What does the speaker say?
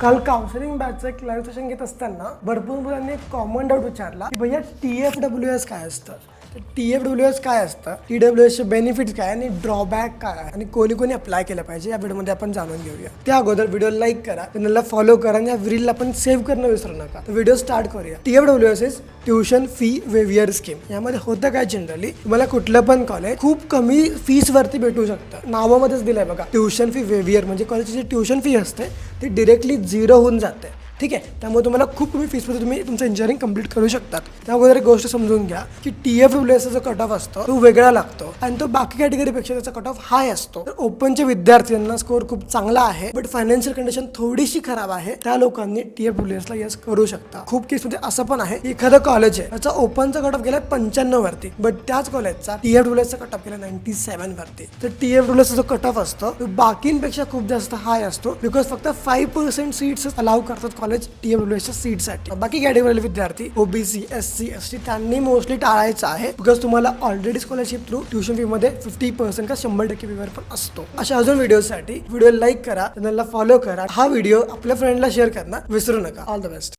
काल काउन्सिलिंग बॅचचं एक live session घेत असताना भरपूर मुलांनी एक कॉमन डाऊट विचारला की भैया TFWS काय असतं. TFWS काय असतं, TWSचे बेनिफिट्स काय आणि ड्रॉबॅक काय आहे आणि कोणी कोणी अप्लाय केलं पाहिजे या व्हिडिओमध्ये आपण जाणून घेऊया. त्या अगोदर व्हिडिओ लाईक करा, चॅनलला फॉलो करा आणि या रीलला पण सेव्ह करणं विसरू नका. तर व्हिडिओ स्टार्ट करूया. TFWS is tuition fee waiver scheme. यामध्ये होतं काय, जनरली तुम्हाला कुठलं पण कॉलेज खूप कमी फीस वरती भेटू शकतं. नावामध्येच दिलंय बघा, ट्युशन फी वेवियर, म्हणजे कॉलेजची जी ट्युशन फी असते ती डिरेक्टली 0 होऊन जाते. ठीक आहे, त्यामुळे तुम्हाला खूप कमी फीसमध्ये तुम्ही तुमचं इंजिनिअरिंग कंप्लीट करू शकतात. त्या अगोदर एक गोष्ट समजून घ्या की TFWSचा जो कट ऑफ असतो तो वेगळा लागतो आणि तो बाकी कॅटेगरीपेक्षा त्याचा कट ऑफ हाय असतो. तर ओपनच्या विद्यार्थ्यांना स्कोअर खूप चांगला आहे, बट फायनान्शियल कंडिशन थोडीशी खराब आहे, त्या लोकांनी TFWSला यस करू शकता. खूप केसमध्ये असं पण आहे की एखादं कॉलेज आहे त्याचा ओपनचा कट ऑफ गेला 95 वरती, बट त्याच कॉलेजचा TFWSचा कट ऑफ गेला 97 वरती. तर TFWSचा जो कट ऑफ असतो तो बाकींपेक्षा खूप जास्त हाय असतो, बिकॉज फक्त 5% सीट्स अलाउ करतात कॉलेज TFWSच्या सीटसाठी. बाकी कॅटेगरीचे विद्यार्थी OBC, SC, ST त्यांनी मोस्टली टाळायचं आहे, बिकॉज तुम्हाला already scholarship through tuition fee मध्ये 50% का 100% विवर पण असतो. अशा अजून व्हिडिओसाठी व्हिडिओ लाईक करा, चॅनलला फॉलो करा, हा व्हिडिओ आपल्या फ्रेंडला शेअर करणं विसरू नका. All the best.